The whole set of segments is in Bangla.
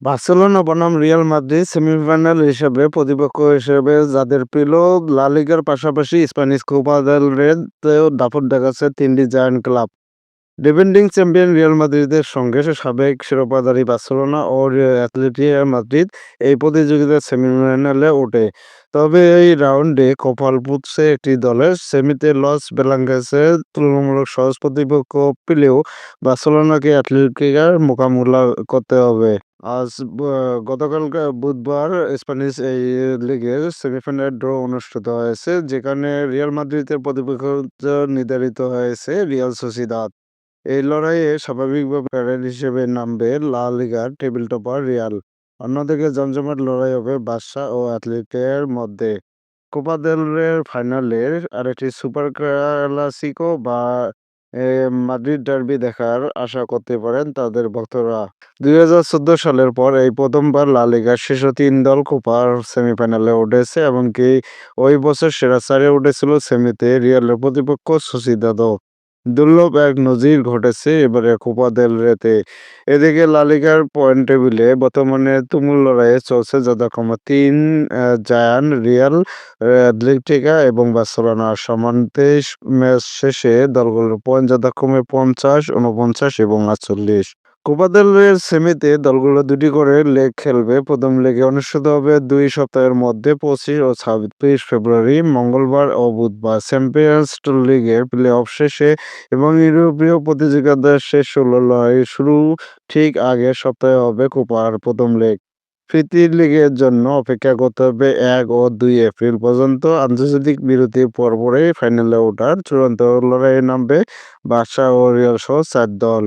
বার্সেলোনা বনাম রিয়াল মাদ্রিদ সেমিফাইনাল হিসেবে প্রতিপক্ষ হিসেবে যাদের পেল লা লিগার পাশাপাশি স্প্যানিশ কোপা দেল রেতেও দাপট দেখাচ্ছে তিনটি giant club. Defending champion Real মাদ্রিদের সঙ্গে সাবেক শিরোপাধারী বার্সেলোনা ও অ্যাথলেটিকো মাদ্রিদ এই প্রতিযোগিতার সেমিফাইনালে ওঠে। তবে এই রাউন্ডে কপাল পুড়ছে একটি দলের। সেমিতে লস ব্লাঙ্কসের তুলনামূলক সহজ প্রতিপক্ষ পেলেও বার্সেলোনাকে অ্যাথলেটিকার মোকাবিলা করতে হবে। আজ গতকালকে বুধবার স্প্যানিশ এই লিগের সেমিফাইনাল ড্র অনুষ্ঠিত হয়েছে, যেখানে রিয়াল মাদ্রিদের প্রতিপক্ষ নির্ধারিত হয়েছে রিয়াল সোসিদাদ। এই লড়াইয়ে স্বাভাবিকভাবে প্যারেড হিসেবে নামবে লা লিগার টেবিল টপার রিয়াল। অন্যদিকে জমজমাট লড়াই হবে বার্সা ও অ্যাথলেটিকোর মধ্যে। কোপা দেল রের ফাইনালের আরেকটি সুপার ক্লাসিকো বা মাদ্রিদ ডার্বি দেখার আশা করতে পারেন তাদের ভক্তরা। ২০১৪ সালের পর এই প্রথমবার লা লিগার শীর্ষ তিন দল কোপার সেমিফাইনালে উঠেছে, এমনকি ওই বছর সেরা চারে উঠেছিল সেমিতে রিয়ালের প্রতিপক্ষ সোসিদাদও। দুর্লভ এক নজির ঘটেছে এবারে কোপা দেল রেতে। এদিকে লা লিগার পয়েন্ট টেবিলে বর্তমানে তুমুল লড়াইয়ে চলছে যথাক্রমে তিন জায়ান্ট রিয়াল, অ্যাথলেটিকো এবং বার্সেলোনা। সমান ২৩ ম্যাচ শেষে দলগুলোর পয়েন্ট যথাক্রমে ৫০, ৪৯ এবং ৪৮। কোপা দেল রের সেমিতে দলগুলো দুটি করে লেগ খেলবে। প্রথম লেগে অনুষ্ঠিত হবে ২ সপ্তাহের মধ্যে ২৫ ও ২৬ ফেব্রুয়ারি, মঙ্গলবার ও বুধবার। চ্যাম্পিয়ন্স লিগের প্লে-অফ শেষে এবং ইউরোপীয় প্রতিযোগিতার শেষ ১৬ লড়াই শুরু ঠিক আগের সপ্তাহে হবে কোপার প্রথম লেগ। প্রীতি লিগের জন্য অপেক্ষা করতে হবে ১ ও ২ এপ্রিল পর্যন্ত। আন্তর্জাতিক বিরতির পরপরই ফাইনালে ওঠার চূড়ান্ত লড়াইয়ে নামবে বার্সা ও রিয়াল সহ ৪ দল।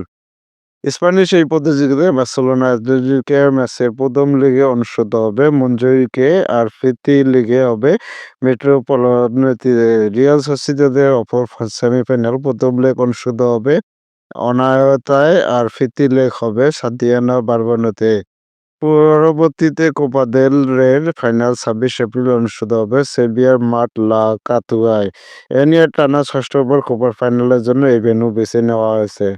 স্প্যানিশ এই প্রতিযোগিতায় বার্সেলোনা অ্যাথলেটিকোর ম্যাচের প্রথম লেগে অনুষ্ঠিত হবে মঞ্জুরিকে, আর প্রীতি লিগে হবে মেট্রোপলিটানোতে। রিয়াল সোসিদাদের অপর সেমিফাইনাল প্রথম লেগ অনুষ্ঠিত হবে অনায়তায়, আর প্রীতি লেগ হবে সান্তিয়াগো বার্নাব্যুতে। পরবর্তীতে কোপা দেল রের ফাইনাল ২৬ এপ্রিল অনুষ্ঠিত হবে সেভিয়ার মাঠ লা কাতুয়ায়। এ নিয়ে টানা ষষ্ঠবার কোপার ফাইনালের জন্য এই ভেন্যু বেছে নেওয়া হয়েছে।